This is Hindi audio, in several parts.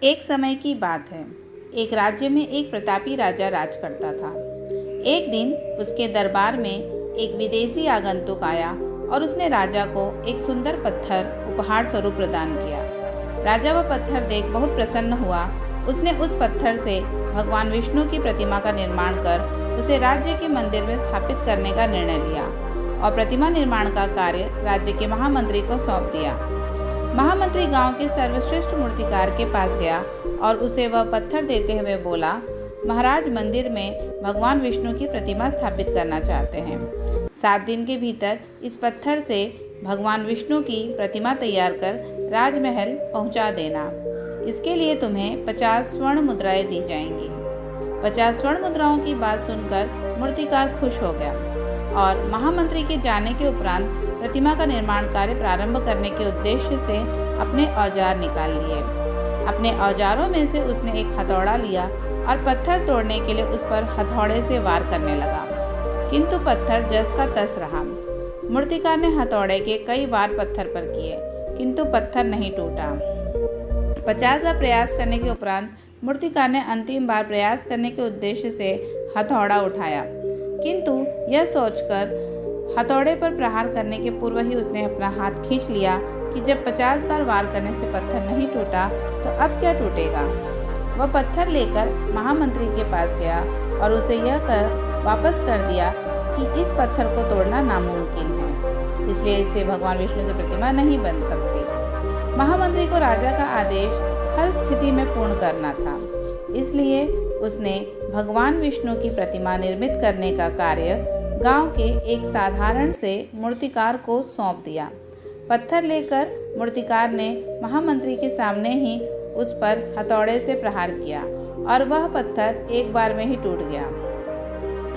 एक समय की बात है। एक राज्य में एक प्रतापी राजा राज करता था। एक दिन उसके दरबार में एक विदेशी आगंतुक आया और उसने राजा को एक सुंदर पत्थर उपहार स्वरूप प्रदान किया। राजा वह पत्थर देख बहुत प्रसन्न हुआ। उसने उस पत्थर से भगवान विष्णु की प्रतिमा का निर्माण कर उसे राज्य के मंदिर में स्थापित करने का निर्णय लिया और प्रतिमा निर्माण का कार्य राज्य के महामंत्री को सौंप दिया। महामंत्री गांव के सर्वश्रेष्ठ मूर्तिकार के पास गया और उसे वह पत्थर देते हुए बोला, महाराज, मंदिर में भगवान विष्णु की प्रतिमा स्थापित करना चाहते हैं। 7 दिन के भीतर इस पत्थर से भगवान विष्णु की प्रतिमा तैयार कर राजमहल पहुंचा देना। इसके लिए तुम्हें 50 स्वर्ण मुद्राएं दी जाएंगी। 50 स्वर्ण मुद्राओं की बात सुनकर मूर्तिकार खुश हो गया और महामंत्री के जाने के उपरांत प्रतिमा का निर्माण कार्य प्रारंभ करने के उद्देश्य से अपने औजार निकाल लिए। अपने औजारों में से उसने एक हथौड़ा लिया और पत्थर तोड़ने के लिए उस पर हथौड़े से वार करने लगा, किंतु पत्थर जस का तस रहा। मूर्तिकार ने हथौड़े के कई वार पत्थर पर किए, किंतु पत्थर नहीं टूटा। 50 बार प्रयास करने के उपरांत मूर्तिकार ने अंतिम बार प्रयास करने के उद्देश्य से हथौड़ा उठाया, किंतु यह सोचकर हथौड़े पर प्रहार करने के पूर्व ही उसने अपना हाथ खींच लिया कि जब 50 बार वार करने से पत्थर नहीं टूटा तो अब क्या टूटेगा। वह पत्थर लेकर महामंत्री के पास गया और उसे यह कर वापस कर दिया कि इस पत्थर को तोड़ना नामुमकिन है, इसलिए इससे भगवान विष्णु की प्रतिमा नहीं बन सकती। महामंत्री को राजा का आदेश हर स्थिति में पूर्ण करना था, इसलिए उसने भगवान विष्णु की प्रतिमा निर्मित करने का कार्य गांव के एक साधारण से मूर्तिकार को सौंप दिया। पत्थर लेकर मूर्तिकार ने महामंत्री के सामने ही उस पर हथौड़े से प्रहार किया और वह पत्थर एक बार में ही टूट गया।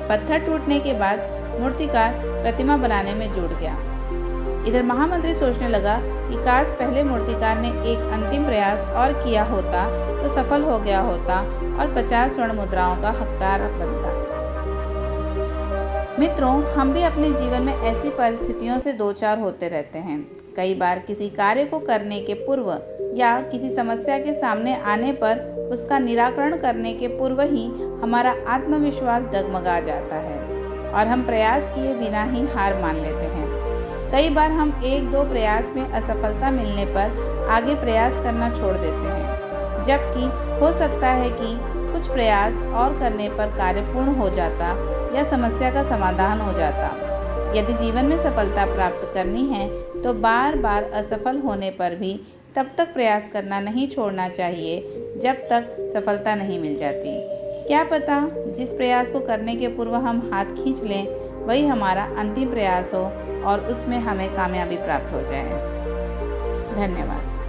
पत्थर टूटने के बाद मूर्तिकार प्रतिमा बनाने में जुट गया। इधर महामंत्री सोचने लगा कि काश पहले मूर्तिकार ने एक अंतिम प्रयास और किया होता तो सफल हो गया होता और 50 स्वर्ण मुद्राओं का हकदार बनता। मित्रों, हम भी अपने जीवन में ऐसी परिस्थितियों से दो चार होते रहते हैं। कई बार किसी कार्य को करने के पूर्व या किसी समस्या के सामने आने पर उसका निराकरण करने के पूर्व ही हमारा आत्मविश्वास डगमगा जाता है और हम प्रयास किए बिना ही हार मान लेते हैं। कई बार हम 1-2 प्रयास में असफलता मिलने पर आगे प्रयास करना छोड़ देते हैं, जबकि हो सकता है कि कुछ प्रयास और करने पर कार्य पूर्ण हो जाता या समस्या का समाधान हो जाता। यदि जीवन में सफलता प्राप्त करनी है तो बार बार असफल होने पर भी तब तक प्रयास करना नहीं छोड़ना चाहिए जब तक सफलता नहीं मिल जाती। क्या पता जिस प्रयास को करने के पूर्व हम हाथ खींच लें वही हमारा अंतिम प्रयास हो और उसमें हमें कामयाबी प्राप्त हो जाए। धन्यवाद।